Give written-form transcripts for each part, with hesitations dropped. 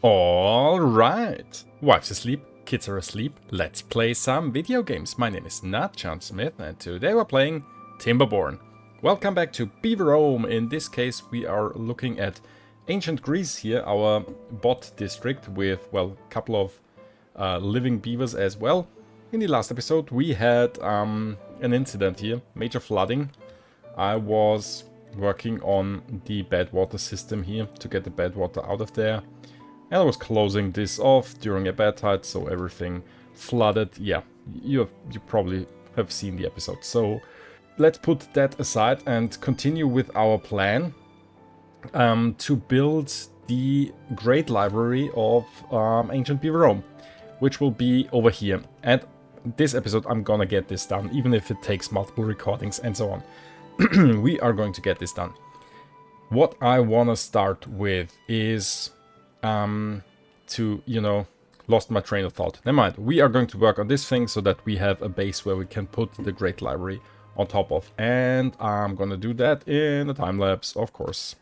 Alright, wife's asleep, kids are asleep, let's play some video games. My name is not John Smith and today we're playing Timberborn. Welcome back to Beaverome. In this case we are looking at ancient Greece here, our bot district with, well, a couple of living beavers as well. In the last episode we had an incident here, major flooding. I was working on the bad water system here to get the bad water out of there. And I was closing this off during a bad tide, so everything flooded. Yeah, you probably have seen the episode. So let's put that aside and continue with our plan to build the great library of ancient Beaverome, which will be over here. And this episode I'm gonna get this done, even if it takes multiple recordings and so on. We are going to get this done. What I wanna start with is lost my train of thought. Never mind. We are going to work on this thing so that we have a base where we can put the great library on top of. And I'm gonna do that in a time lapse, of course.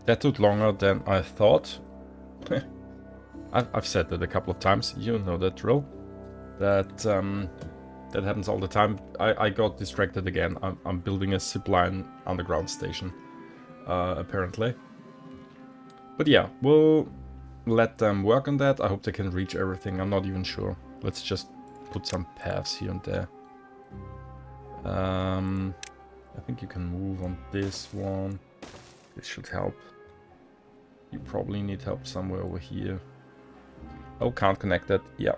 That took longer than I thought. I've said that a couple of times. You know that drill. That happens all the time. I got distracted again. I'm building a zipline underground station, apparently. But yeah, we'll let them work on that. I hope they can reach everything. I'm not even sure. Let's just put some paths here and there. I think you can move on this one. This should help. You probably need help somewhere over here. Oh, can't connect that. Yeah.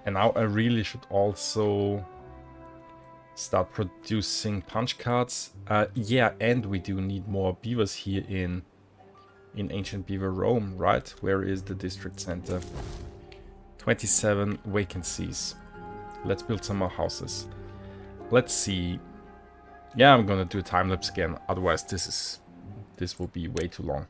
And now I really should also start producing punch cards. Yeah, and we do need more beavers here in ancient Beaverome, right? Where is the district center? 27 vacancies. Let's build some more houses. Let's see. Yeah, I'm gonna do a time lapse again. Otherwise, this will be way too long.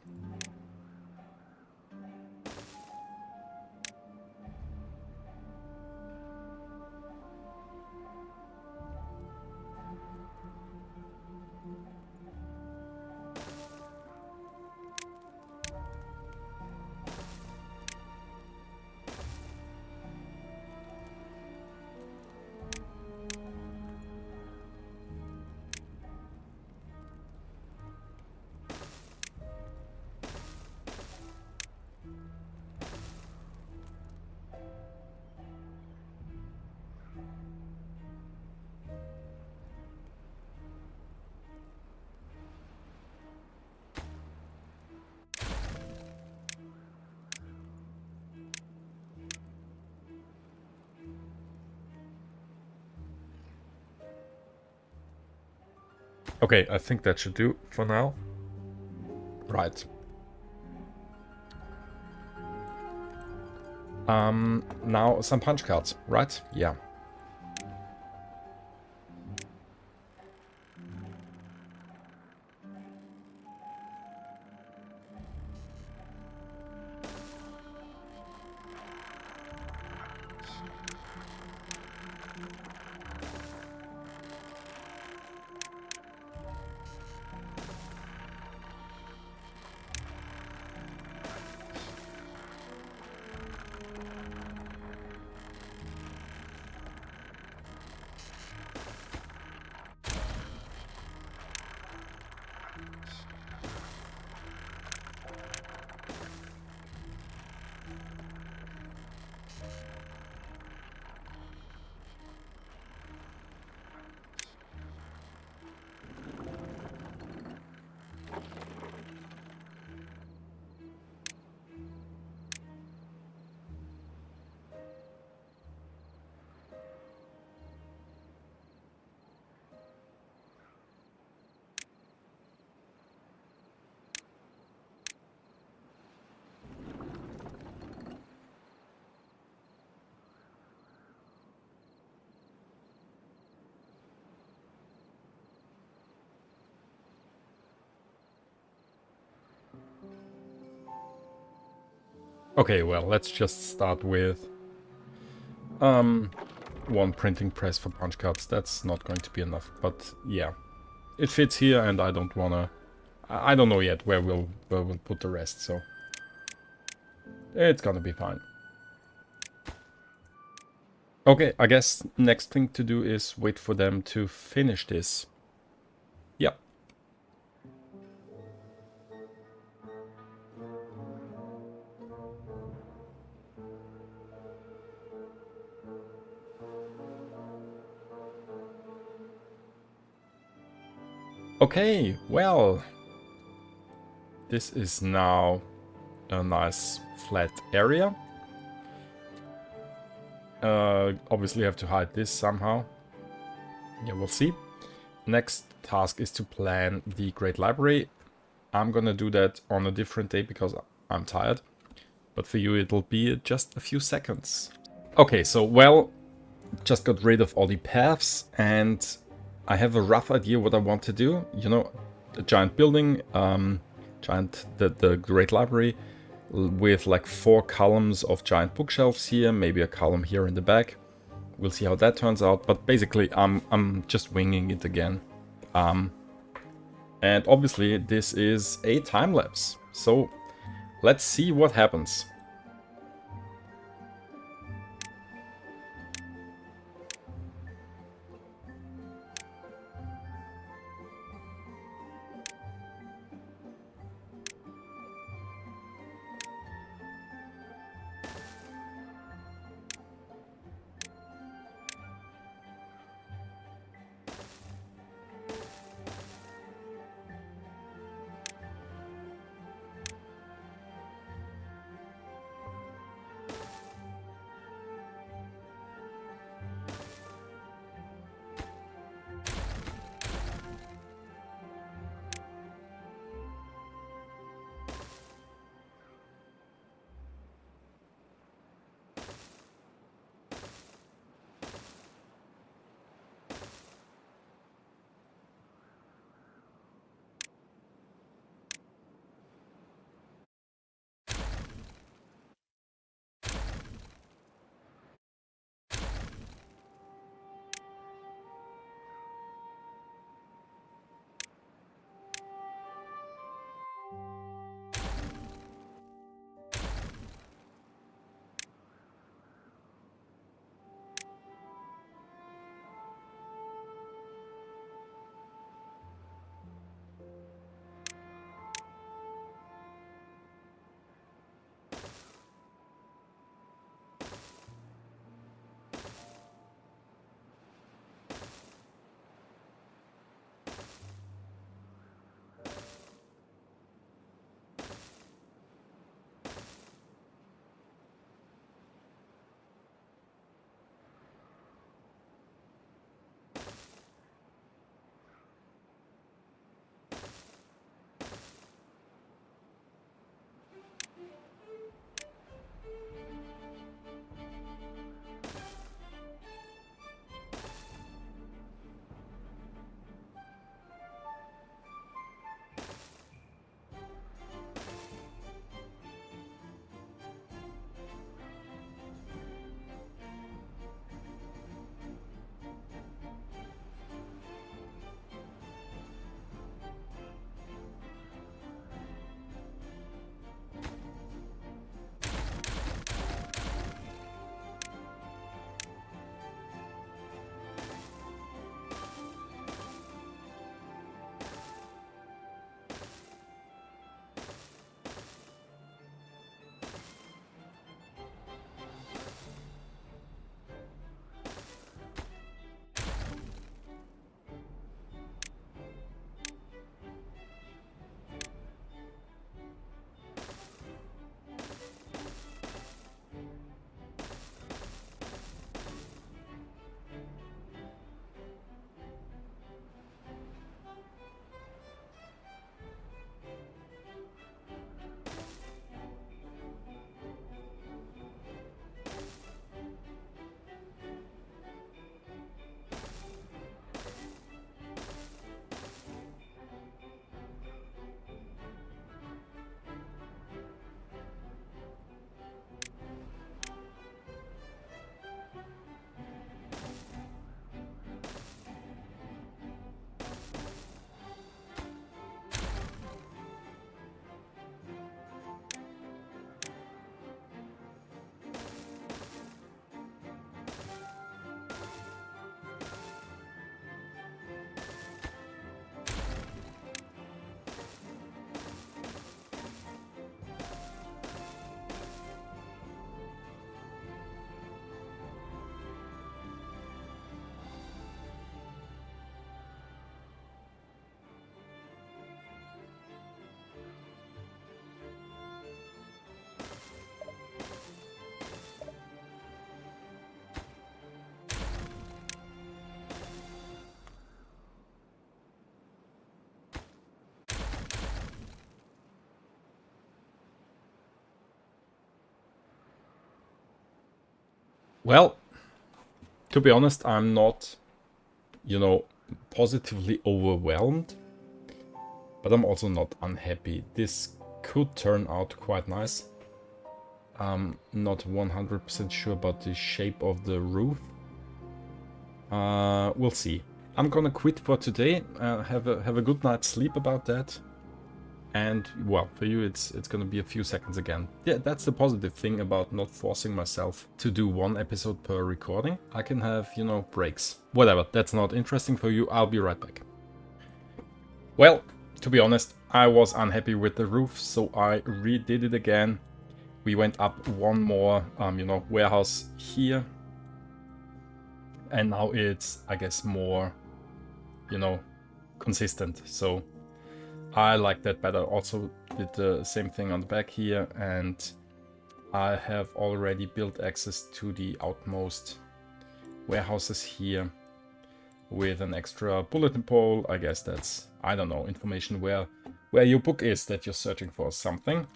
Okay, I think that should do for now. Right. Now some punch cards, right? Yeah. Okay, well, let's just start with one printing press for punch cards. That's not going to be enough, but yeah, it fits here, and I don't wanna. I don't know yet where we'll put the rest, so it's gonna be fine. Okay, I guess next thing to do is wait for them to finish this. Yep. Okay, well, this is now a nice flat area. Obviously have to hide this somehow. Yeah, we'll see. Next task is to plan the Great Library. I'm gonna do that on a different day because I'm tired. But for you it'll be just a few seconds. Okay, so well, just got rid of all the paths and I have a rough idea what I want to do. You know, a giant building, the Great Library with like 4 columns of giant bookshelves here, maybe a column here in the back. We'll see how that turns out, but basically I'm just winging it again. And obviously this is a time lapse, so let's see what happens. Well, to be honest, I'm not, you know, positively overwhelmed, but I'm also not unhappy. This could turn out quite nice. I'm not 100% sure about the shape of the roof. We'll see. I'm gonna quit for today. Have a good night's sleep about that. And well, for you it's gonna be a few seconds again. Yeah, that's the positive thing about not forcing myself to do one episode per recording. I can have, you know, breaks. Whatever, that's not interesting for you. I'll be right back. Well, to be honest, I was unhappy with the roof, so I redid it again. We went up one more, you know, warehouse here. And now it's, I guess, more, you know, consistent. So I like that better. Also did the same thing on the back here, and I have already built access to the outmost warehouses here with an extra bulletin pole. I guess that's, I don't know, information where your book is that you're searching for something.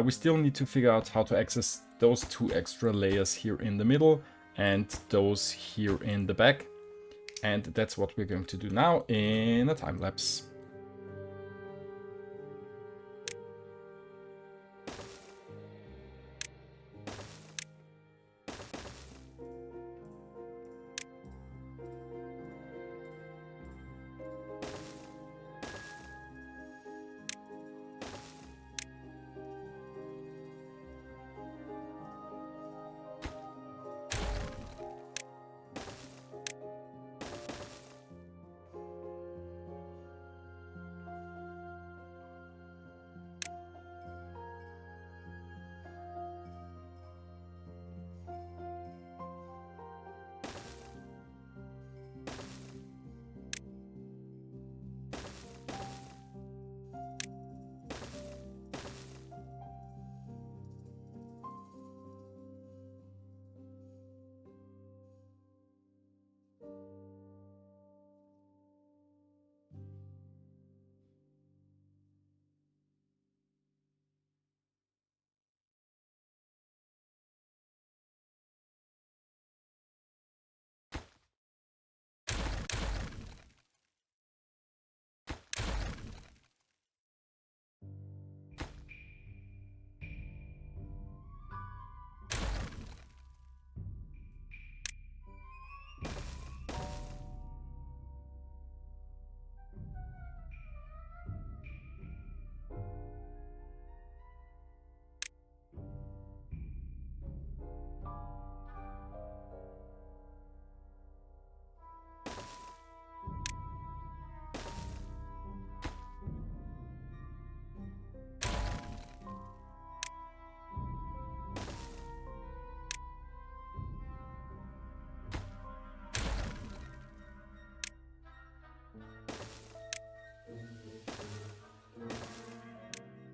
We still need to figure out how to access those two extra layers here in the middle and those here in the back. And that's what we're going to do now in a time lapse.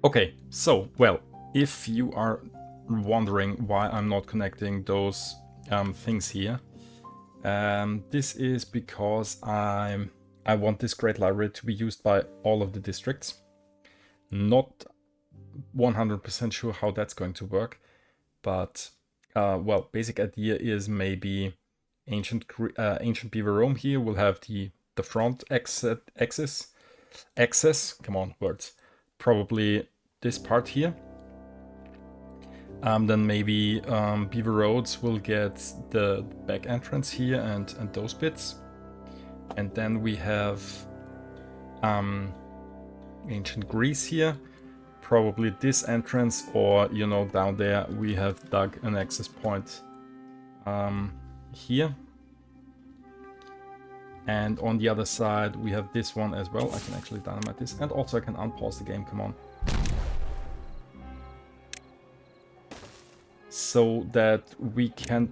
Okay, so, well, if you are wondering why I'm not connecting those things here, this is because I want this great library to be used by all of the districts. Not 100% sure how that's going to work, but well, basic idea is maybe ancient Beaverome here will have the front access. Come on, words. Probably this part here. Then maybe Beaver Roads will get the back entrance here and those bits. And then we have ancient Greece here. Probably this entrance, or, you know, down there we have dug an access point here. And on the other side we have this one as well. I can actually dynamite this, and also I can unpause the game, come on. So that we can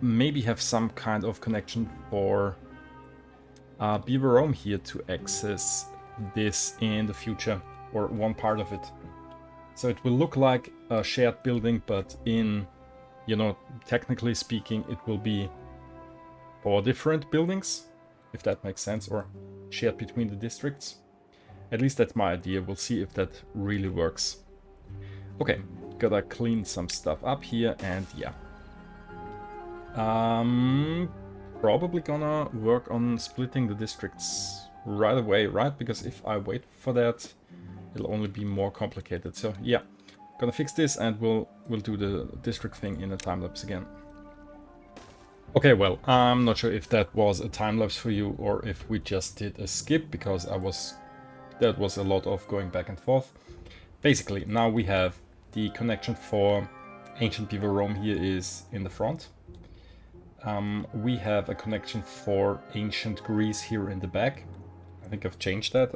maybe have some kind of connection for Beaverome here to access this in the future, or one part of it. So it will look like a shared building, but in, you know, technically speaking, it will be 4 different buildings, if that makes sense, or shared between the districts. At least that's my idea. We'll see if that really works. Okay, gotta clean some stuff up here, and yeah. Probably gonna work on splitting the districts right away, right? Because if I wait for that, it'll only be more complicated. So yeah, gonna fix this and we'll do the district thing in a time lapse again. Okay, well, I'm not sure if that was a time lapse for you or if we just did a skip, because that was a lot of going back and forth. Basically, now we have the connection for ancient Beaverome here is in the front. We have a connection for ancient Greece here in the back. I think I've changed that.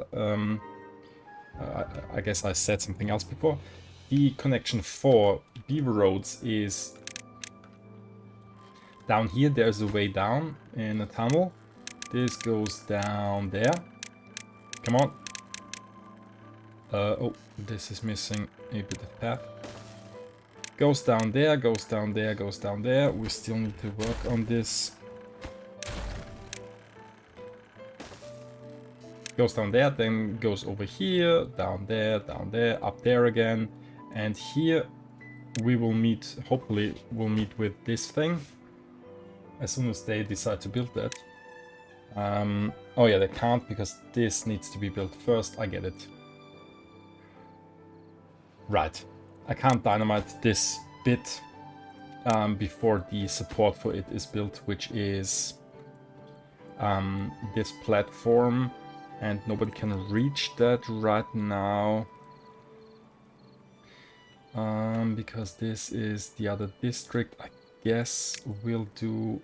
I guess I said something else before. The connection for Beaver Roads is down here. There's a way down in a tunnel. This goes down there. Come on. Oh, this is missing a bit of path. Goes down there, goes down there, goes down there. We still need to work on this. Goes down there, then goes over here, down there, up there again. And here we will meet, hopefully we'll meet with this thing as soon as they decide to build that. Oh yeah, they can't because this needs to be built first. I get it. Right. I can't dynamite this bit before the support for it is built, which is this platform, and nobody can reach that right now because this is the other district. I guess we'll do...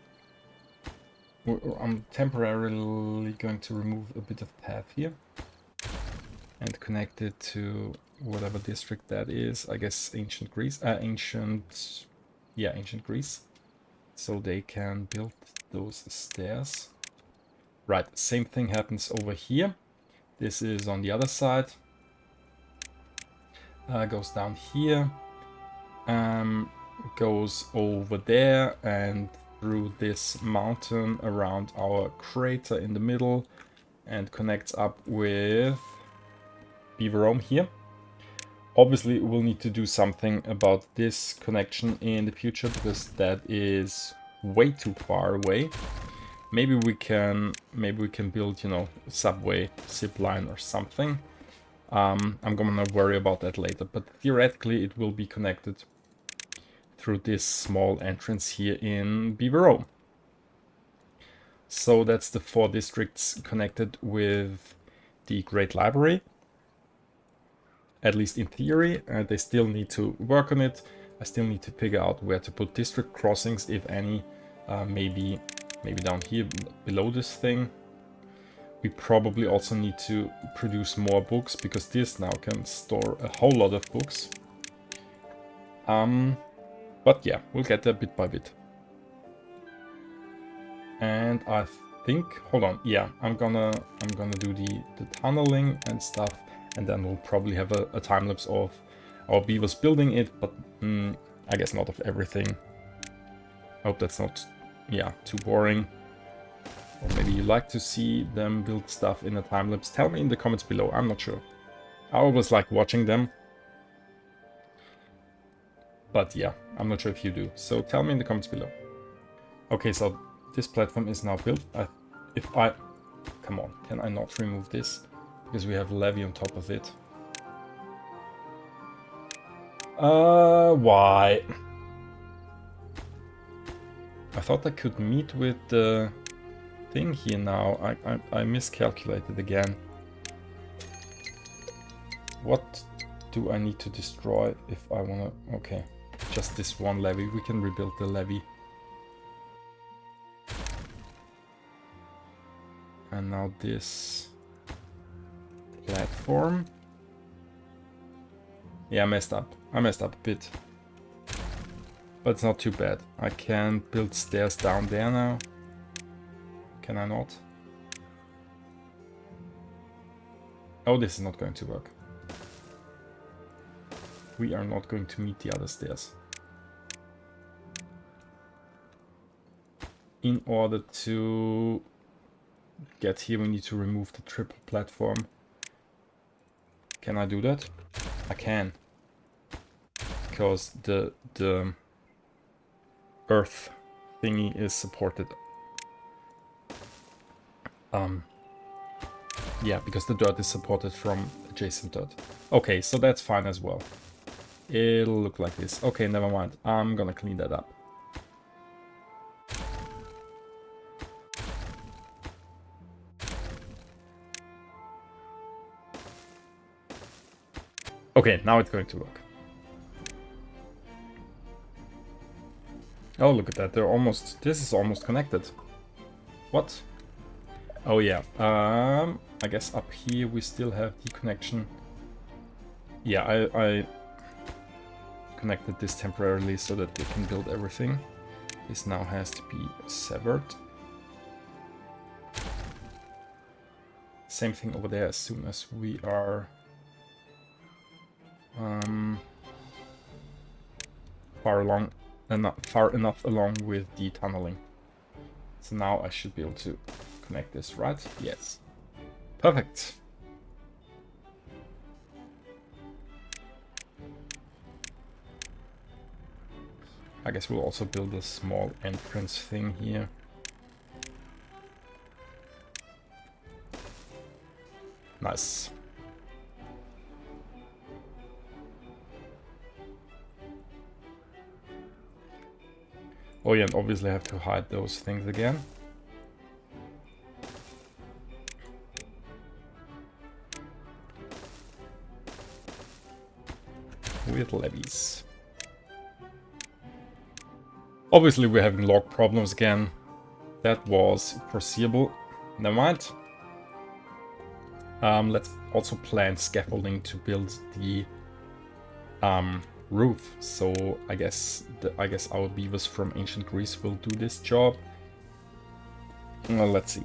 I'm temporarily going to remove a bit of path here and connect it to whatever district that is. I guess ancient Greece, ancient Greece, so they can build those stairs. Right, same thing happens over here. This is on the other side. Goes down here, goes over there and through this mountain around our crater in the middle and connects up with Beaverome here. Obviously, we'll need to do something about this connection in the future because that is way too far away. Maybe we can build, you know, subway, zip line or something. I'm gonna worry about that later, but theoretically it will be connected through this small entrance here in Beaverome. So that's the 4 districts connected with the Great Library. At least in theory, they still need to work on it. I still need to figure out where to put district crossings, if any. Maybe down here below this thing. We probably also need to produce more books, because this now can store a whole lot of books. But yeah, we'll get there bit by bit. And I think, hold on, yeah, I'm gonna do the tunneling and stuff, and then we'll probably have a time lapse of our beavers building it, but I guess not of everything. Hope that's not, yeah, too boring. Or maybe you like to see them build stuff in a time lapse. Tell me in the comments below, I'm not sure. I always like watching them. But yeah, I'm not sure if you do. So tell me in the comments below. Okay, so this platform is now built. Come on, can I not remove this? Because we have a levee on top of it. Why? I thought I could meet with the thing here now. I miscalculated again. What do I need to destroy if I wanna... Okay, just this one levee. We can rebuild the levee. And now this platform. Yeah, I messed up. I messed up a bit. But it's not too bad. I can build stairs down there now. Can I not? Oh, this is not going to work. We are not going to meet the other stairs. In order to get here, we need to remove the triple platform. Can I do that? I can. Because the earth thingy is supported. Yeah, because the dirt is supported from adjacent dirt. Okay, so that's fine as well. It'll look like this. Okay, never mind. I'm gonna clean that up. Okay, now it's going to work. Oh, look at that. They're almost... This is almost connected. What? Oh, yeah. I guess up here we still have the connection. Yeah, I connected this temporarily so that they can build everything. This now has to be severed. Same thing over there as soon as we are far enough along with the tunneling. So now I should be able to connect this, right? Yes. Perfect. I guess we'll also build a small entrance thing here. Nice. Oh yeah, and obviously I have to hide those things again. With levees. Obviously we're having log problems again. That was foreseeable. Never mind. Let's also plan scaffolding to build the roof. So I guess our beavers from ancient Greece will do this job. Well, let's see.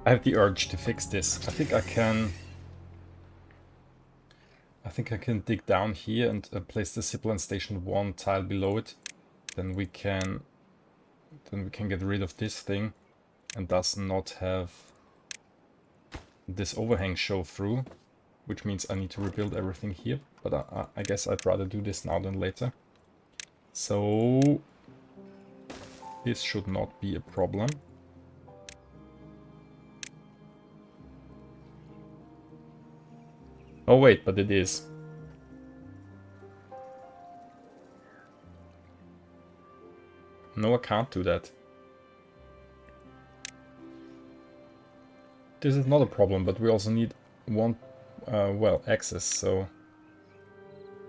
I have the urge to fix this. I think I can dig down here and place the zipline station 1 tile below it. Then we can get rid of this thing and thus not have this overhang show through, which means I need to rebuild everything here. But I guess I'd rather do this now than later. So this should not be a problem. Oh wait, but it is. No, I can't do that. This is not a problem, but we also need one, well, access, so...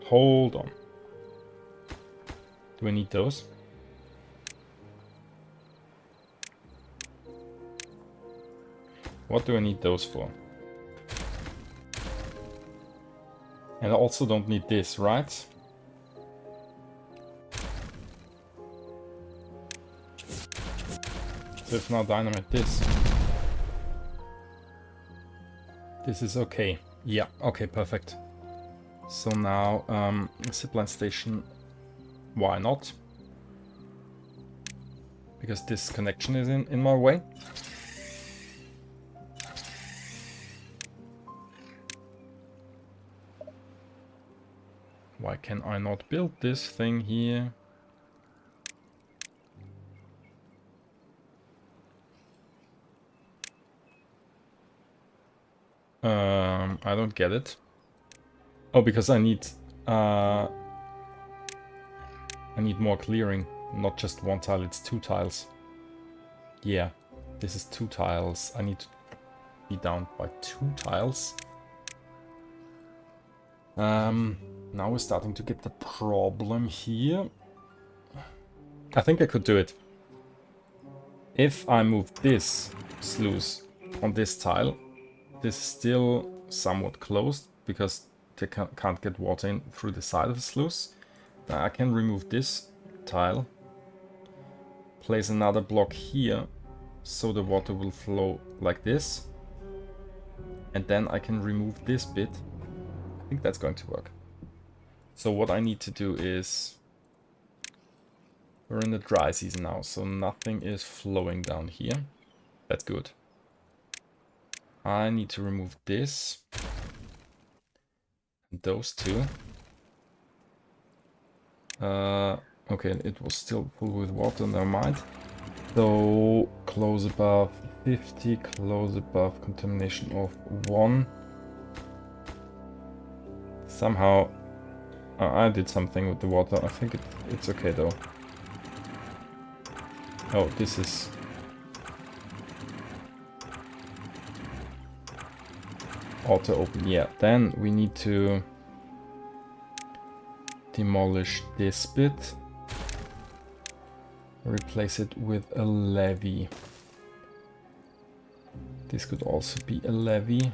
Hold on. Do I need those? What do I need those for? And I also don't need this, right? So if now dynamite this. This is okay. Yeah, okay, perfect. So now, zipline station, why not? Because this connection is in my way. Why can I not build this thing here? I don't get it. Oh, because I need more clearing, not just 1 tile, it's 2 tiles. Yeah, this is 2 tiles. I need to be down by 2 tiles. Now we're starting to get the problem here. I think I could do it. If I move this sluice on this tile, this is still somewhat closed because they can't get water in through the side of the sluice. Now I can remove this tile, place another block here so the water will flow like this, and then I can remove this bit. I think that's going to work. So what I need to do is, we're in the dry season now, so nothing is flowing down here. That's good. I need to remove this. Those two. Okay, it was still full with water, never mind. So, close above 50, close above contamination of 1. Somehow, I did something with the water. I think it's okay though. Oh, this is... auto open, yeah. Then we need to demolish this bit. Replace it with a levee. This could also be a levee.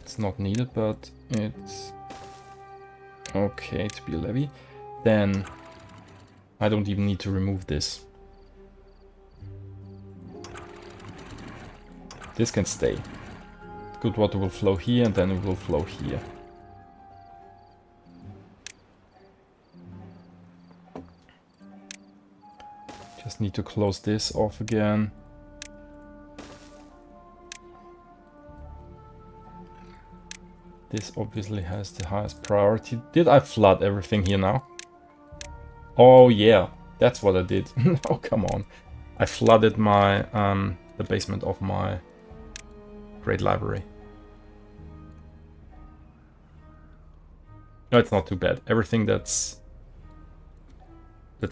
It's not needed, but it's okay to be a levee. Then I don't even need to remove this. This can stay. Good water will flow here and then it will flow here. Just need to close this off again. This obviously has the highest priority. Did I flood everything here now? Oh yeah, that's what I did. Oh, come on. I flooded my the basement of my great library. No, it's not too bad. Everything that's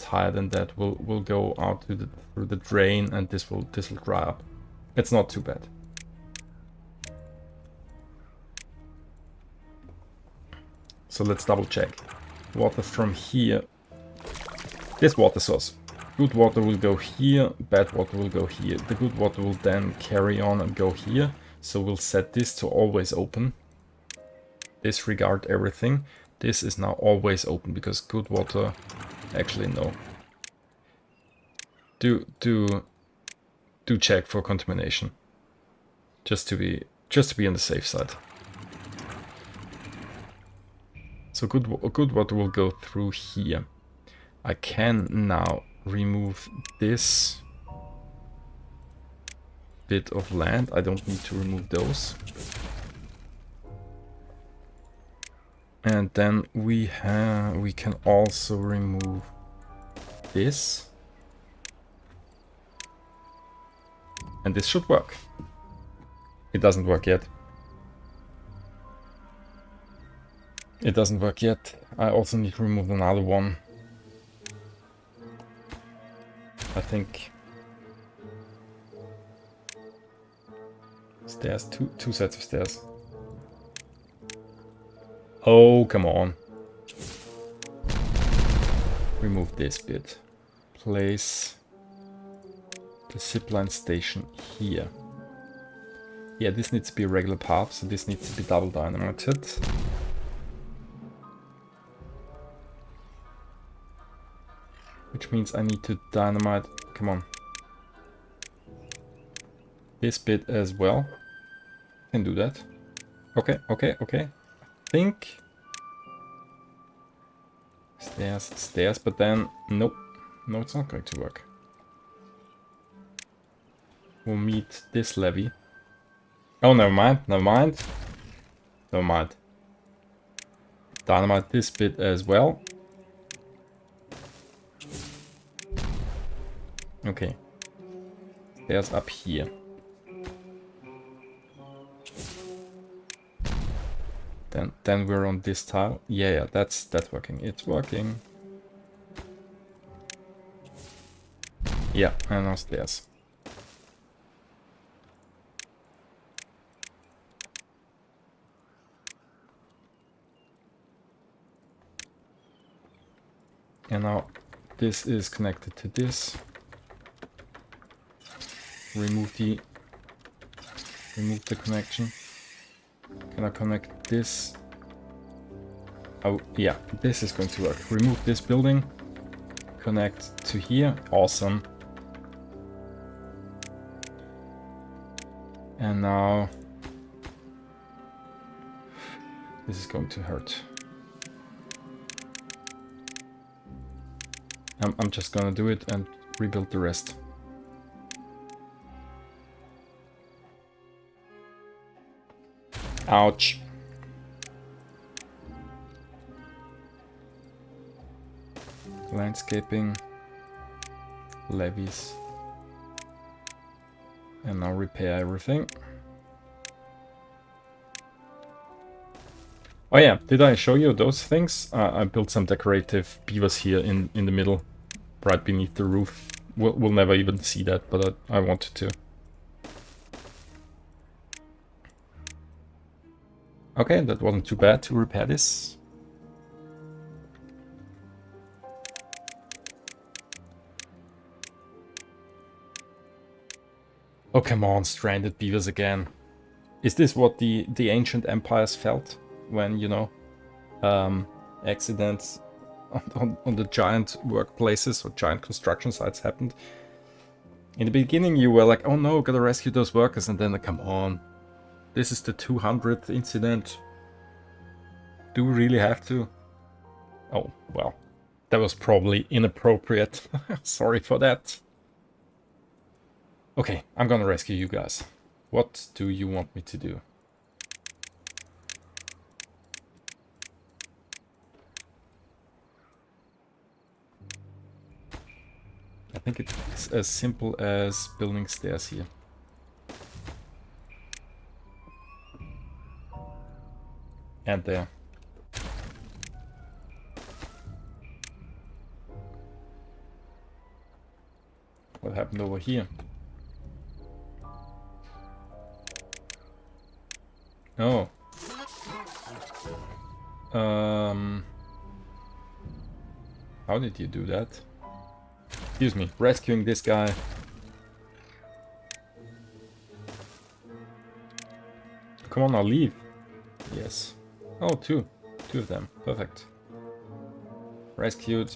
higher than that will go out to through the drain, and this will dry up. It's not too bad. So let's double check. Water from here. This water source. Good water will go here, bad water will go here. The good water will then carry on and go here. So we'll set this to always open. Disregard everything. This is now always open because good water... Actually, no. Do check for contamination. Just to be on the safe side. So good water will go through here. I can now remove this bit of land. I don't need to remove those. And then we can also remove this. And this should work. It doesn't work yet. It doesn't work yet. I also need to remove another one. I think stairs, two sets of stairs. Oh, come on. Remove this bit. Place the zipline station here. Yeah, this needs to be a regular path, so this needs to be double dynamited. Which means I need to dynamite, come on, this bit as well. Can do that. Okay. I think stairs, but then nope. No, it's not going to work. We'll meet this levee. Oh, never mind. Dynamite this bit as well. Okay. Stairs up here. Then we're on this tile. Yeah, that's working. It's working. Yeah, and now stairs. And now this is connected to this. Remove the connection. Can I connect this? Oh yeah, this is going to work. Remove this building. Connect to here. Awesome. And now This is going to hurt. I'm just gonna do it and rebuild the rest. Ouch. Landscaping. Levies. And now repair everything. Oh yeah, did I show you those things? I built some decorative beavers here in the middle, right beneath the roof. We'll never even see that, but I wanted to. Okay, that wasn't too bad to repair this. Oh, come on, stranded beavers again. Is this what the ancient empires felt when, you know, accidents on the giant workplaces or giant construction sites happened? In the beginning, you were like, oh no, gotta rescue those workers, and then, come on. This is the 200th incident. Do we really have to? Oh, well, that was probably inappropriate. Sorry for that. Okay, I'm gonna rescue you guys. What do you want me to do? I think it's as simple as building stairs here. And there. What happened over here? Oh. How did you do that? Excuse me, rescuing this guy. Come on, now leave. Yes. Oh, two of them. Perfect. Rescued.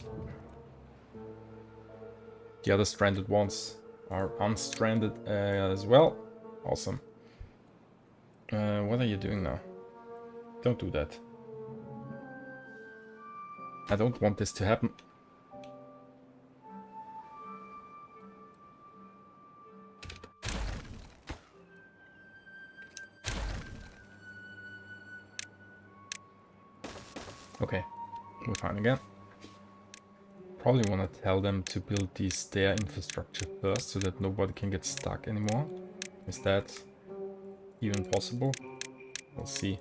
The other stranded ones are unstranded as well. Awesome. What are you doing now? Don't do that. I don't want this to happen. Okay, we're fine again. Probably want to tell them to build the stair infrastructure first so that nobody can get stuck anymore. Is that even possible? We'll see.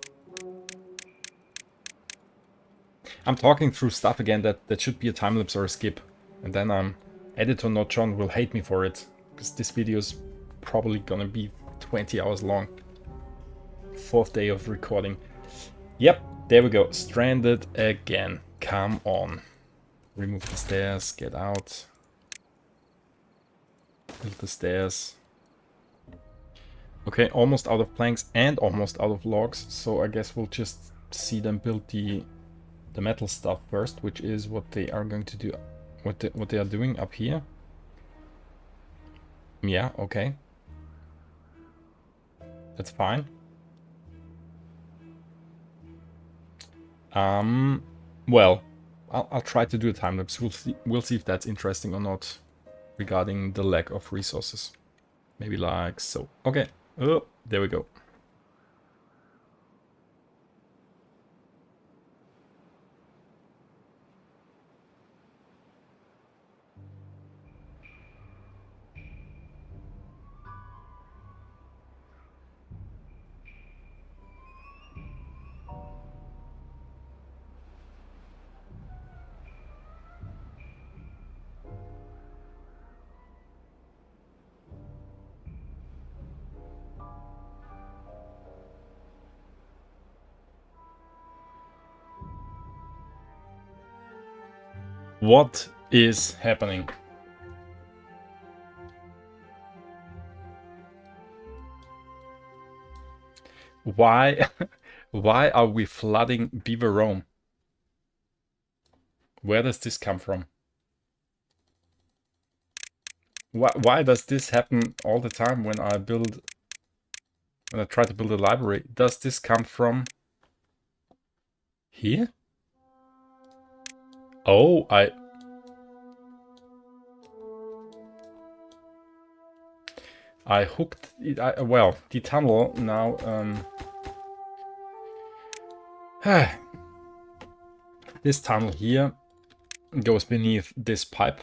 I'm talking through stuff again that should be a time lapse or a skip. And then editor not John will hate me for it. Because this video is probably gonna be 20 hours long. 4th day of recording. Yep, there we go. Stranded again. Come on. Remove the stairs, get out. Build the stairs. Okay, almost out of planks and almost out of logs, so I guess we'll just see them build the metal stuff first, which is what they are going to do, what they are doing up here. Yeah, okay. That's fine. Well, I'll try to do a time lapse. We'll see if that's interesting or not regarding the lack of resources. Maybe like so. Okay. Oh, there we go. What is happening? Why are we flooding Beaverome? Where does this come from? Why does this happen all the time when I try to build a library? Does this come from Here? Oh, I hooked it. Well, the tunnel now. This tunnel here goes beneath this pipe.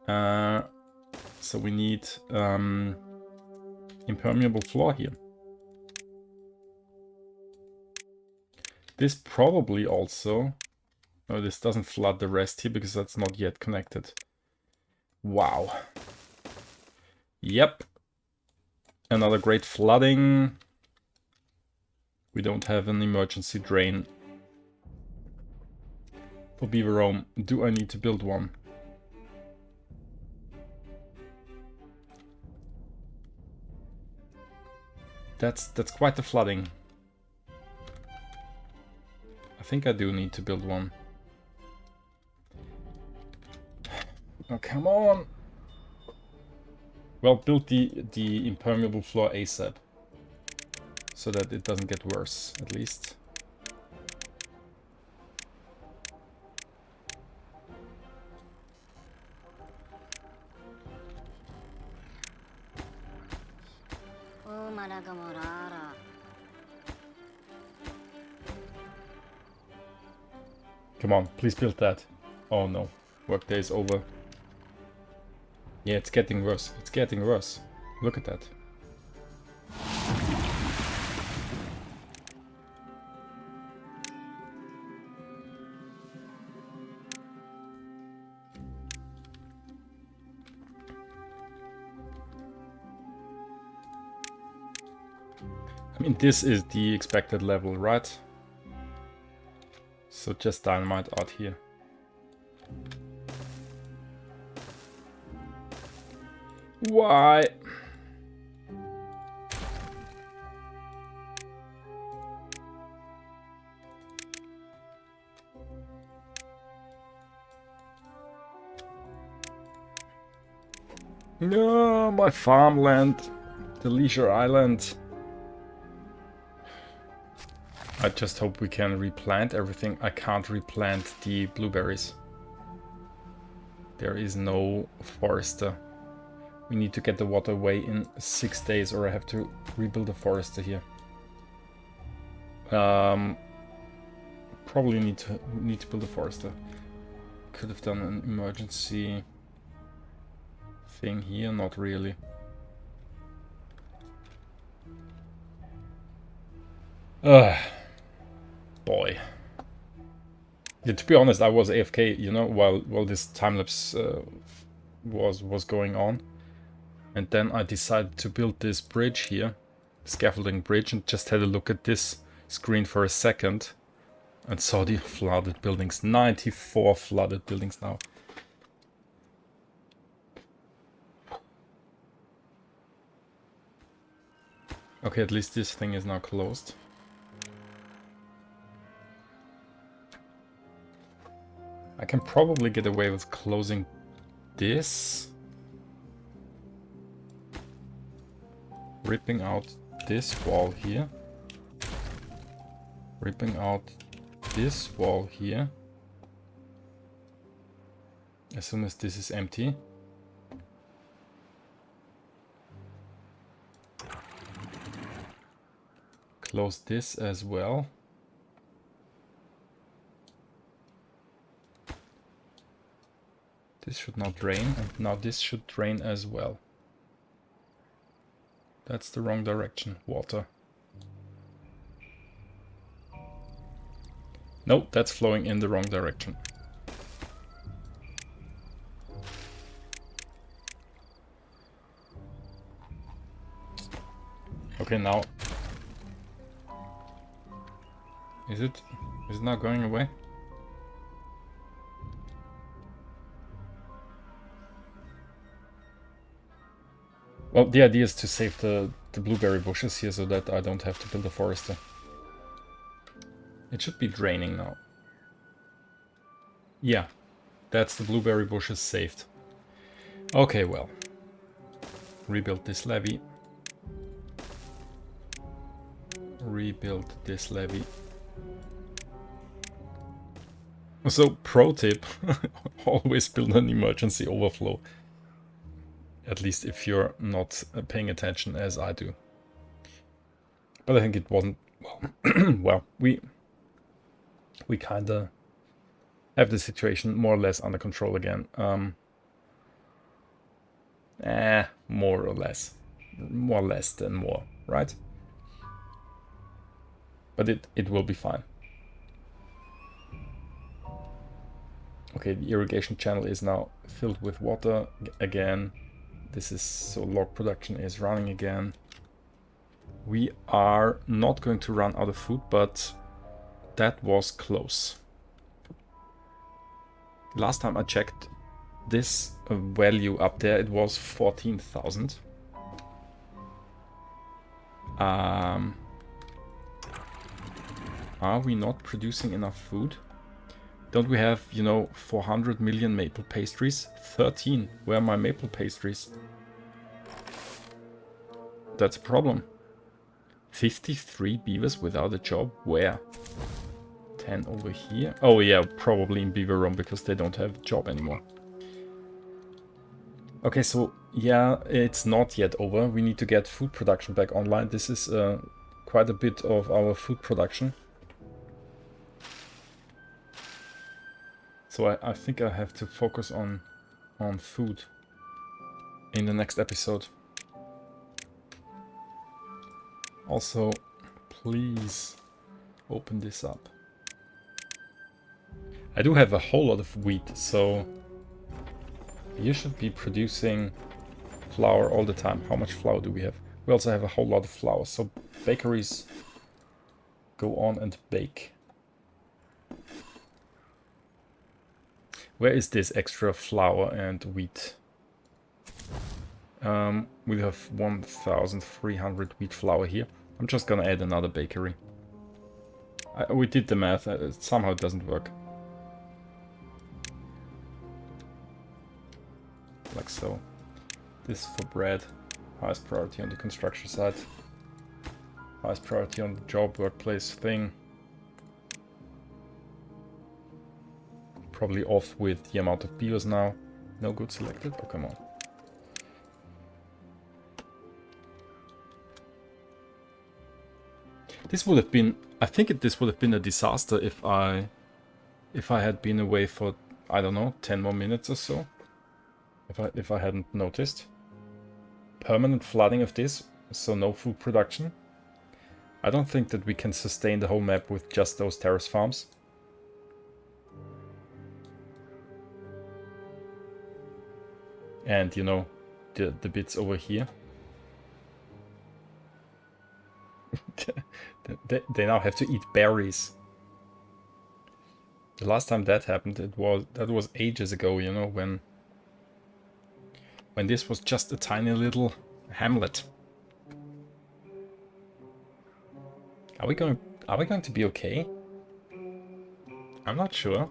So we need impermeable floor here. This probably also... Oh, this doesn't flood the rest here because that's not yet connected. Wow. Yep. Another great flooding. We don't have an emergency drain for Beaverome. Do I need to build one? That's quite the flooding. I think I do need to build one. Oh, come on! Well, build the impermeable floor ASAP. So that it doesn't get worse, at least. Come on, please build that. Oh no, workday is over. Yeah, it's getting worse. It's getting worse. Look at that. I mean, this is the expected level, right? So just dynamite out here. Why? No, my farmland, the leisure island. I just hope we can replant everything. I can't replant the blueberries. There is no forester. We need to get the water away in 6 days, or I have to rebuild a forester here. Probably need to build a forester. Could have done an emergency thing here, not really. Boy. Yeah, to be honest, I was AFK, you know, while this time-lapse was going on. And then I decided to build this bridge here, scaffolding bridge, and just had a look at this screen for a second. And saw the flooded buildings. 94 flooded buildings now. Okay, at least this thing is now closed. I can probably get away with closing this. Ripping out this wall here. Ripping out this wall here. As soon as this is empty. Close this as well. This should not drain, and now this should drain as well. That's the wrong direction, water. No, that's flowing in the wrong direction. Okay, now... Is it not going away? Well, the idea is to save the blueberry bushes here so that I don't have to build a forester. It should be draining now. Yeah, that's the blueberry bushes saved. Okay, well. Rebuild this levee. rebuild this levee. So, pro tip, always build an emergency overflow. At least if you're not paying attention as I do. But I think it wasn't, well, well, we kind of have the situation more or less under control again. More or less. More or less than more, right? But it will be fine. Okay, the irrigation channel is now filled with water again. This is, so log production is running again. We are not going to run out of food, but that was close. Last time I checked this value up there, it was 14,000. Are we not producing enough food? Don't we have, you know, 400 million maple pastries? 13. Where are my maple pastries? That's a problem. 53 beavers without a job? Where? 10 over here. Oh yeah, probably in Beaverome because they don't have a job anymore. Okay, so yeah, it's not yet over. We need to get food production back online. This is quite a bit of our food production. So I think I have to focus on food in the next episode. Also, please open this up. I do have a whole lot of wheat, so you should be producing flour all the time. How much flour do we have? We also have a whole lot of flour, so bakeries go on and bake. Where is this extra flour and wheat? We have 1,300 wheat flour here. I'm just gonna add another bakery. We did the math, somehow it doesn't work. Like so. This for bread. Highest priority on the construction site. Highest priority on the job, workplace thing. Probably off with the amount of beavers now. No good selected? Oh, come on. This would have been... I think this would have been a disaster if I had been away for, I don't know, 10 more minutes or so. If I hadn't noticed. Permanent flooding of this, so no food production. I don't think that we can sustain the whole map with just those terrace farms. And, you know, the bits over here. they now have to eat berries. The last time that happened, that was ages ago, you know, when this was just a tiny little hamlet. Are we going to be okay? I'm not sure.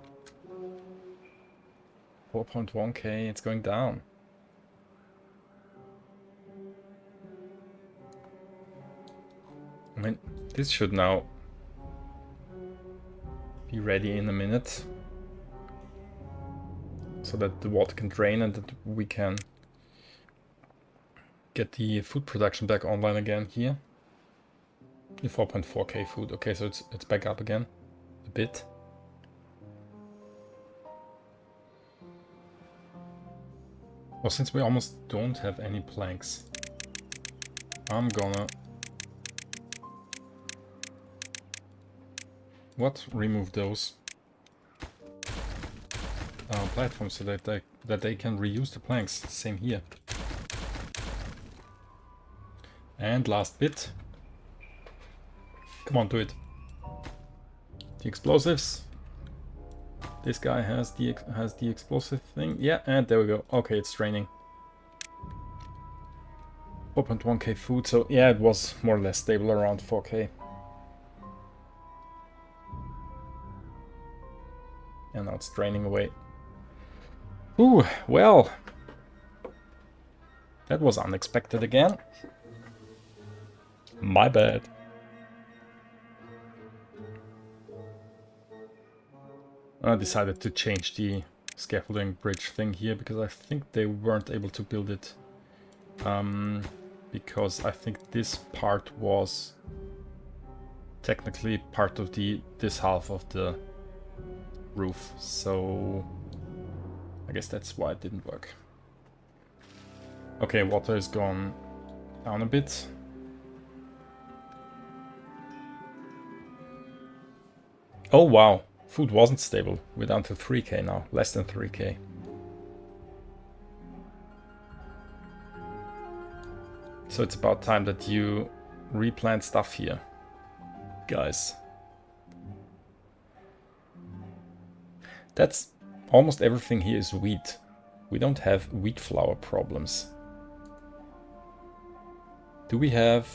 4.1k, it's going down. I mean, this should now be ready in a minute. So that the water can drain and that we can get the food production back online again here. The 4.4k food. Okay, so it's back up again a bit. Well, since we almost don't have any planks, I'm gonna... Remove those platforms so that they can reuse the planks. Same here. And last bit. Come on, do it. The explosives. This guy has the explosive thing. Yeah, and there we go. Okay, it's draining. 4.1k food. So yeah, it was more or less stable around 4k. And now it's draining away. Ooh, well. That was unexpected again. My bad. I decided to change the scaffolding bridge thing here because I think they weren't able to build it. Because I think this part was technically part of this half of the roof, so I guess that's why it didn't work. Okay, water is gone down a bit. Oh wow, food wasn't stable. We're down to 3k now, less than 3k. So it's about time that you replant stuff here, guys. That's almost everything here is wheat. We don't have wheat flour problems. Do we have...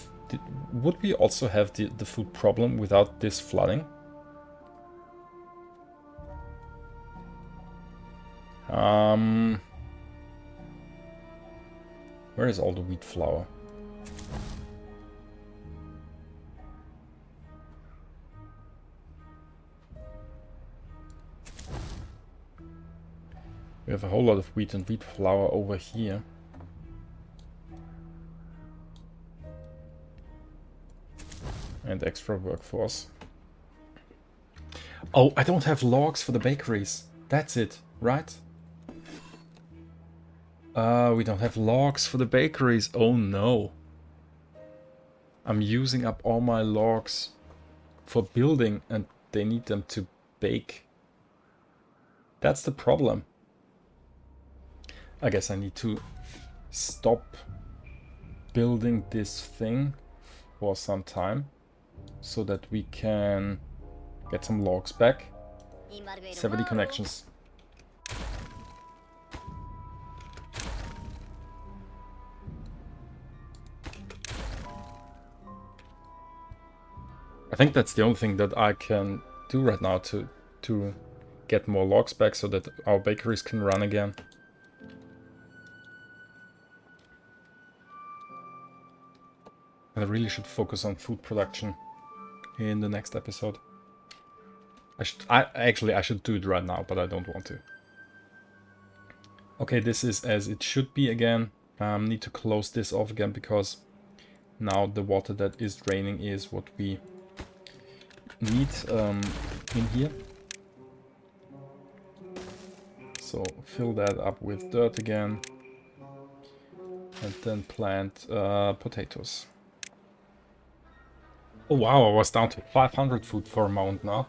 would we also have the food problem without this flooding? Where is all the wheat flour? We have a whole lot of wheat and wheat flour over here. And extra workforce. Oh, I don't have logs for the bakeries. That's it, right? We don't have logs for the bakeries. Oh no. I'm using up all my logs for building and they need them to bake. That's the problem. I guess I need to stop building this thing for some time so that we can get some logs back. 70 connections. I think that's the only thing that I can do right now to get more logs back so that our bakeries can run again. And I really should focus on food production in the next episode. I should do it right now, but I don't want to. Okay, this is as it should be again. Need to close this off again because now the water that is draining is what we need in here. So fill that up with dirt again and then plant potatoes. Oh wow, I was down to 500 food for a moment now.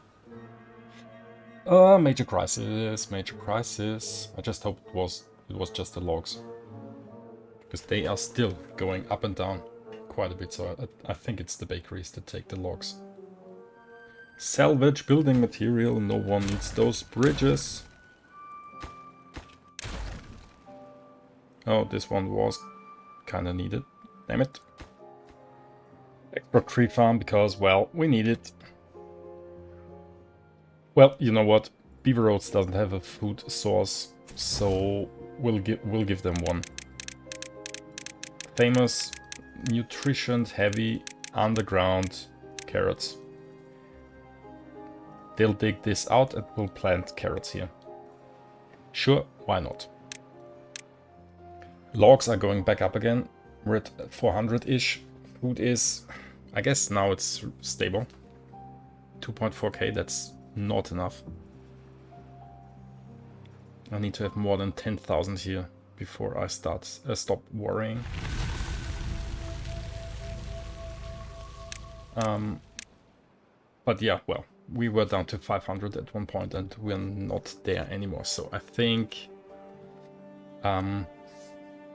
Major crisis, major crisis. I just hope it was just the logs. Because they are still going up and down quite a bit, so I think it's the bakeries that take the logs. Salvage building material, no one needs those bridges. Oh, this one was kinda needed. Damn it. Extra tree farm because, well, we need it. Well, you know what? Beaverome doesn't have a food source, so we'll give them one. Famous, nutrition heavy, underground carrots. They'll dig this out and we'll plant carrots here. Sure, why not? Logs are going back up again. We're at 400-ish. Food is, I guess now it's stable. 2.4k, that's not enough. I need to have more than 10,000 here before I stop worrying. But yeah, well, we were down to 500 at one point and we're not there anymore. So I think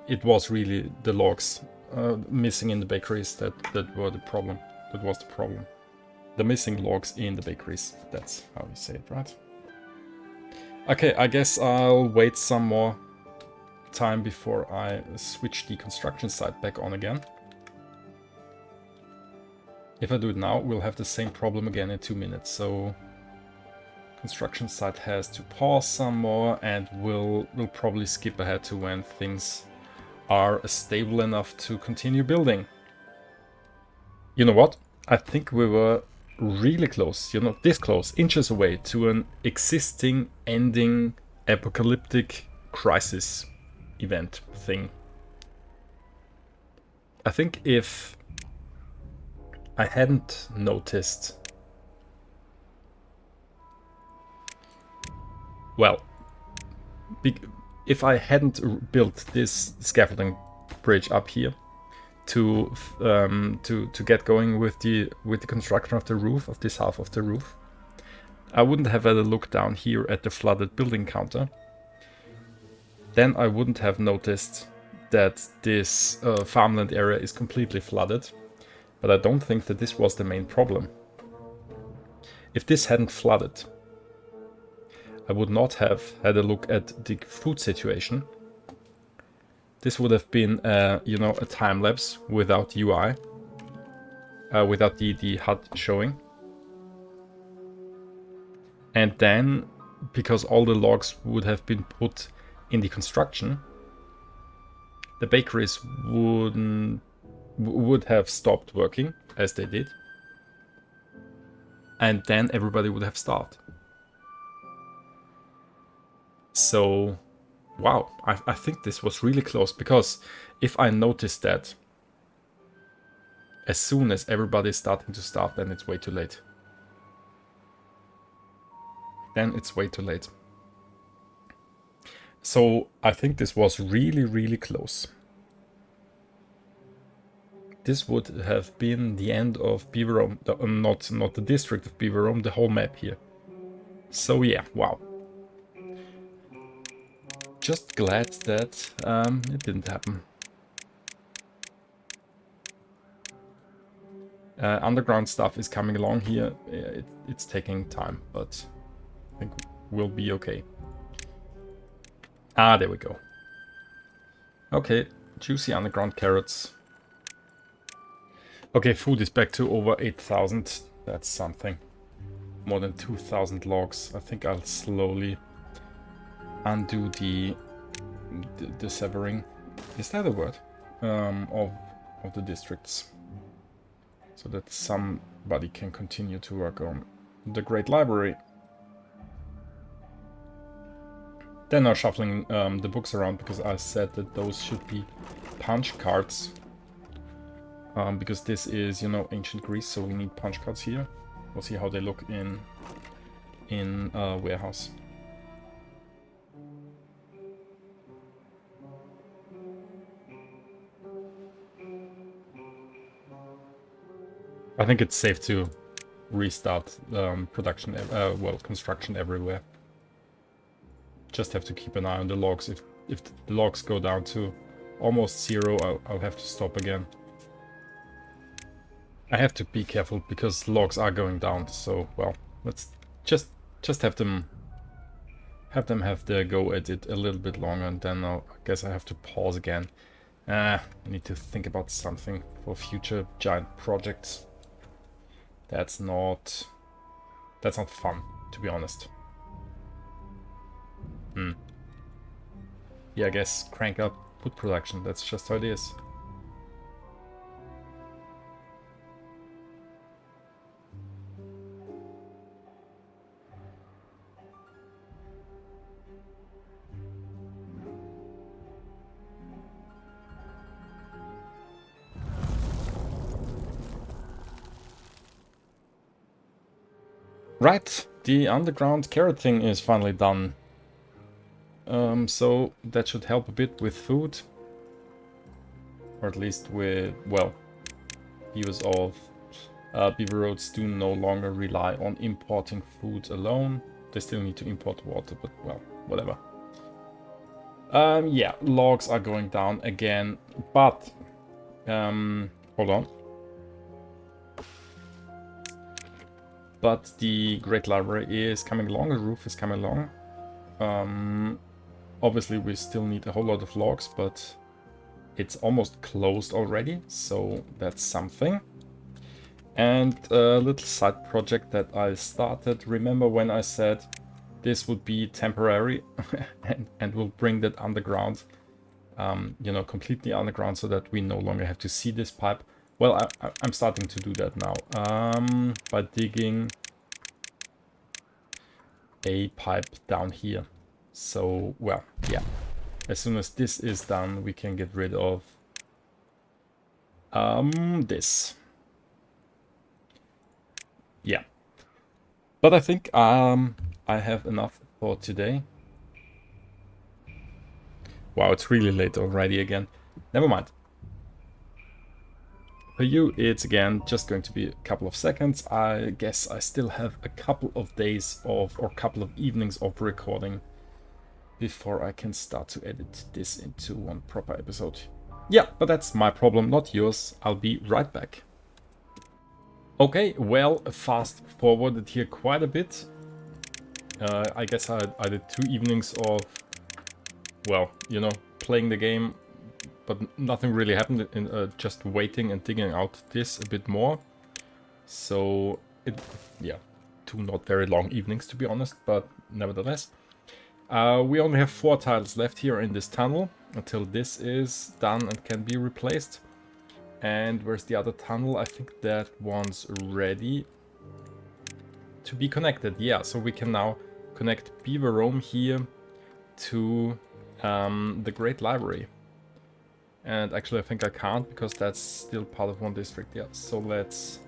it was really the logs missing in the bakeries that were the problem. That was the problem. The missing logs in the bakeries. That's how you say it, right? Okay, I guess I'll wait some more time before I switch the construction site back on again. If I do it now, we'll have the same problem again in 2 minutes, so construction site has to pause some more and we'll probably skip ahead to when things are stable enough to continue building. You know what? I think we were really close, you know, this close, inches away to an existing ending apocalyptic crisis event thing. I think if I hadn't noticed, well, if I hadn't built this scaffolding bridge up here to get going with the construction of the roof, of this half of the roof, I wouldn't have had a look down here at the flooded building counter. Then I wouldn't have noticed that this farmland area is completely flooded. But I don't think that this was the main problem. If this hadn't flooded, I would not have had a look at the food situation. This would have been, you know, a time lapse without UI, without the HUD showing. And then, because all the logs would have been put in the construction, the bakeries would have stopped working, as they did. And then everybody would have starved. So, wow, I think this was really close, because if I noticed that as soon as everybody's starting to starve, then it's way too late. Then it's way too late. So I think this was really, really close. This would have been the end of Beaverome, not the district of Beaverome, the whole map here. So yeah, wow. Just glad that it didn't happen. Underground stuff is coming along here. It's taking time, but I think we'll be okay. Ah, there we go. Okay, juicy underground carrots. Okay, food is back to over 8,000. That's something. More than 2,000 logs. I think I'll slowly undo the severing. Is that a word? Of the districts. So that somebody can continue to work on the Great Library. Then now shuffling the books around, because I said that those should be punch cards. Because this is, you know, ancient Greece, so we need punch cards here. We'll see how they look in warehouse. I think it's safe to restart production, construction everywhere. Just have to keep an eye on the logs. If the logs go down to almost zero, I'll have to stop again. I have to be careful because logs are going down. So well, let's just have them have their go at it a little bit longer, and then I guess I have to pause again. I need to think about something for future giant projects. That's not fun, to be honest. Yeah, I guess crank up wood production. That's just how it is. Right, the underground carrot thing is finally done. So that should help a bit with food. Or at least with, well, use of beaver roads do no longer rely on importing food alone. They still need to import water, but well, whatever. Yeah, logs are going down again, but hold on. But the Great Library is coming along, the roof is coming along. Obviously we still need a whole lot of logs, but it's almost closed already, so that's something. And a little side project that I started. Remember when I said this would be temporary and we'll bring that underground, you know, completely underground, so that we no longer have to see this pipe. Well, I'm starting to do that now by digging a pipe down here. So, well, yeah. As soon as this is done, we can get rid of this. Yeah. But I think I have enough for today. Wow, it's really late already again. Never mind. For you, it's again just going to be a couple of seconds. I guess I still have a couple of days of, or couple of evenings of recording before I can start to edit this into one proper episode. Yeah, but that's my problem, not yours. I'll be right back. Okay, well, fast forwarded here quite a bit. I guess I did 2 evenings of, well, you know, playing the game, but nothing really happened in just waiting and digging out this a bit more. So, yeah, 2 not very long evenings to be honest, but nevertheless. We only have 4 tiles left here in this tunnel until this is done and can be replaced. And where's the other tunnel? I think that one's ready to be connected. Yeah, so we can now connect Beaverome here to the Great Library. And actually I think I can't because that's still part of one district. Yeah, so let's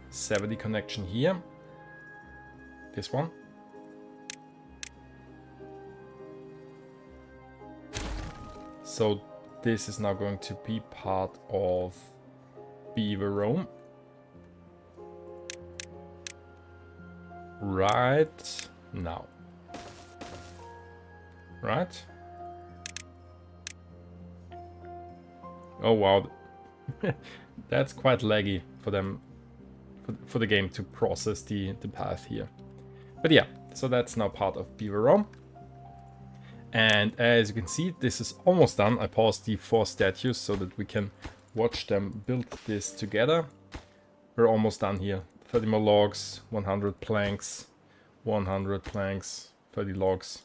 sever the connection here. This one. So this is now going to be part of Beaverome. Right now. Right? Oh wow. That's quite laggy for them, for the game to process the path here. But yeah, so that's now part of Beaverome. And as you can see, this is almost done. I paused the 4 statues so that we can watch them build this together. We're almost done here. 30 more logs, 100 planks, 100 planks, 30 logs.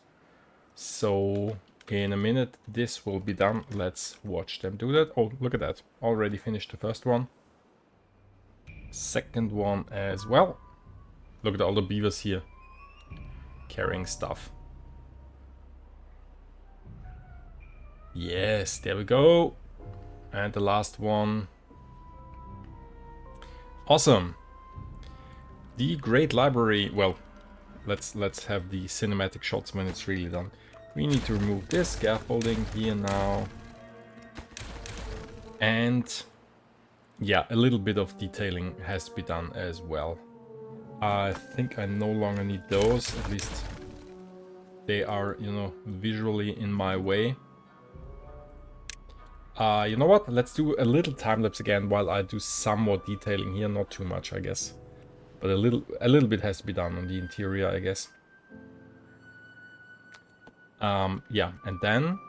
So in a minute this will be done. Let's watch them do that. Oh, look at that. Already finished the first one. Second one as well. Look at all the beavers here carrying stuff. Yes, there we go. And the last one. Awesome. The Great Library. Well, let's have the cinematic shots when it's really done. We need to remove this scaffolding here now. And yeah, a little bit of detailing has to be done as well. I think I no longer need those. At least they are, you know, visually in my way. You know what? Let's do a little time-lapse again while I do some more detailing here. Not too much, I guess. But a little bit has to be done on the interior, I guess. Yeah, and then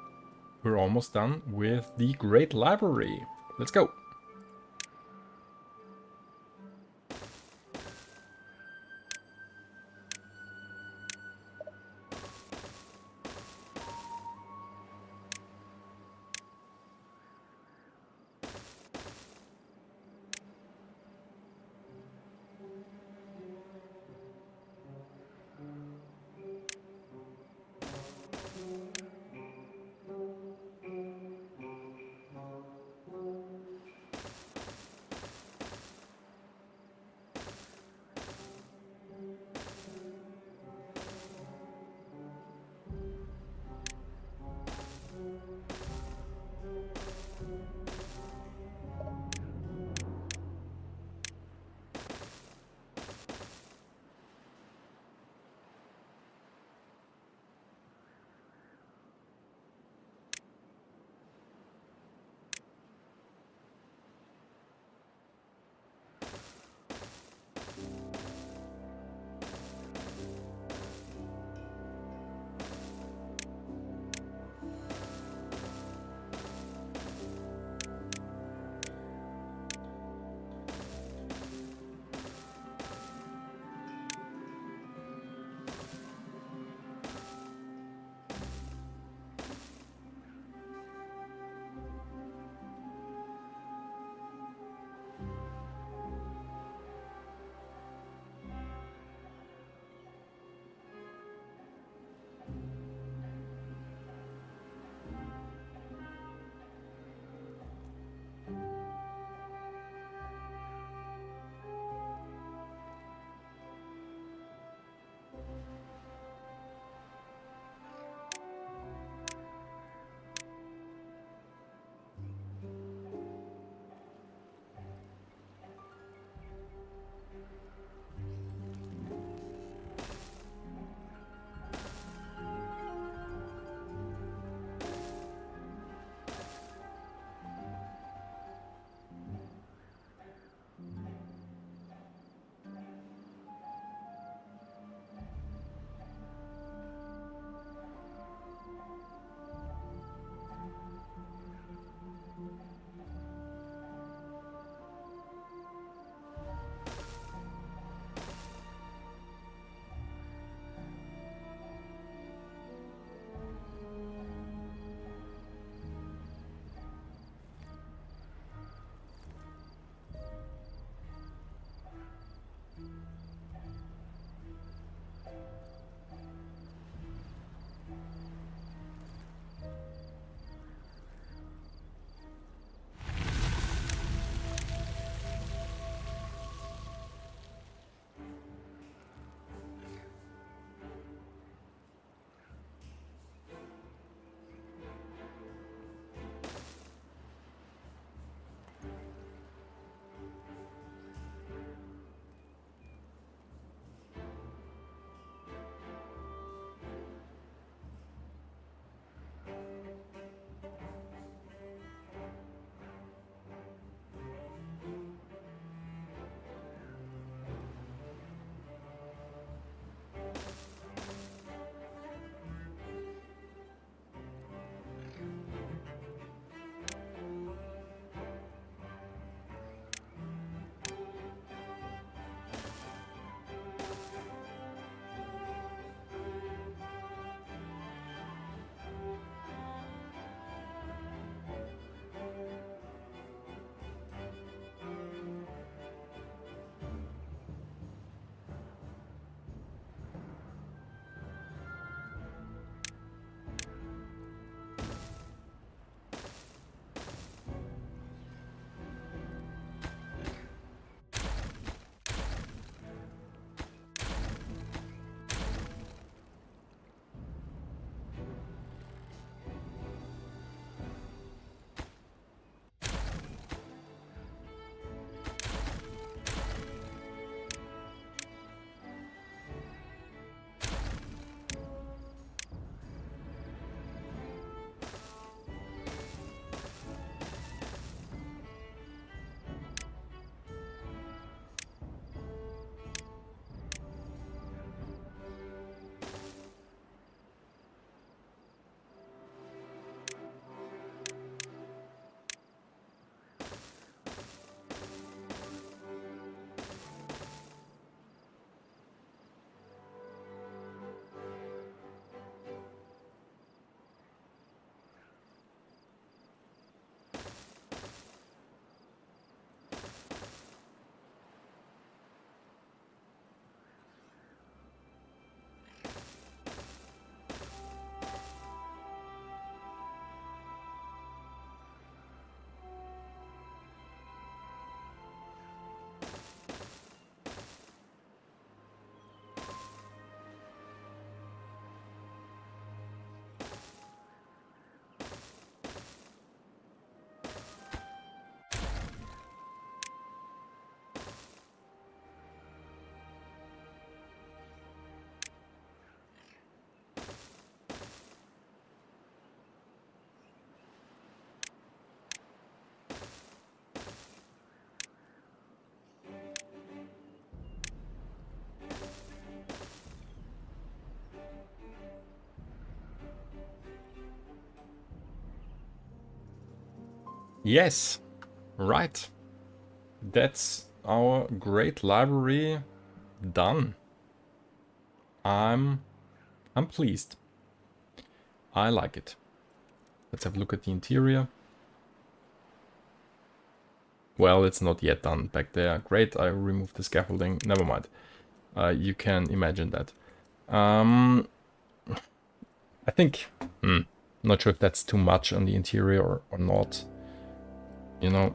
we're almost done with the Great Library. Let's go. Yes, right. That's our great library done. I'm pleased. I like it. Let's have a look at the interior. Well, it's not yet done back there. Great, I removed the scaffolding. Never mind. You can imagine that. I think... not sure if that's too much on the interior or not. You know,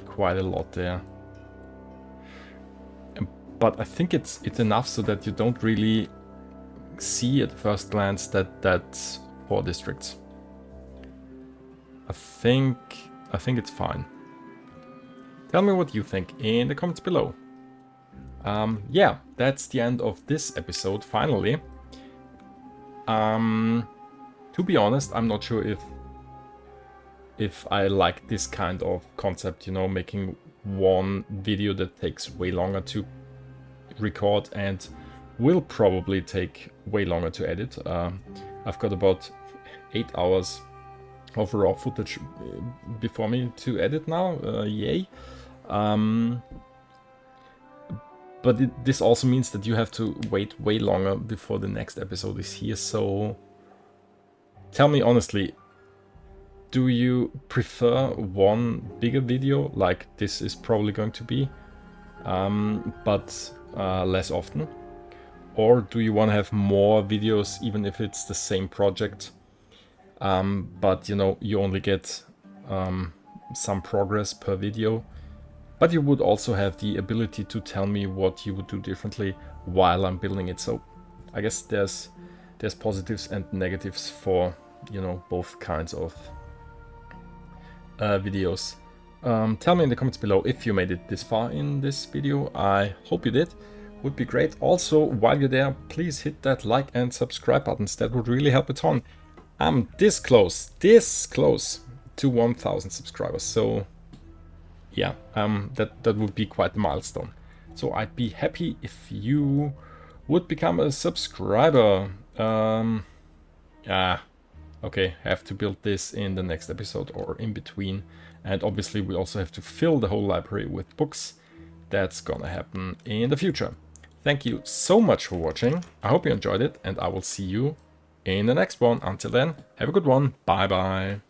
quite a lot there. But I think it's enough so that you don't really see at first glance that that's 4 districts. I think it's fine. Tell me what you think in the comments below. Yeah, that's the end of this episode, finally. To be honest, I'm not sure if I like this kind of concept, you know, making one video that takes way longer to record and will probably take way longer to edit. I've got about 8 hours of raw footage before me to edit now, yay. But this also means that you have to wait way longer before the next episode is here, so tell me honestly, do you prefer one bigger video, like this is probably going to be, but less often? Or do you want to have more videos, even if it's the same project, but you know, you only get some progress per video, but you would also have the ability to tell me what you would do differently while I'm building it. So I guess there's positives and negatives for, you know, both kinds of videos. Tell me in the comments below if you made it this far in this video. I hope you did. Would be great. Also, while you're there, please hit that like and subscribe buttons. That would really help a ton. I'm this close to 1,000 subscribers. So yeah, that would be quite a milestone. So I'd be happy if you would become a subscriber. Okay, have to build this in the next episode or in between. And obviously we also have to fill the whole library with books. That's gonna happen in the future. Thank you so much for watching. I hope you enjoyed it, and I will see you in the next one. Until then, have a good one. Bye bye.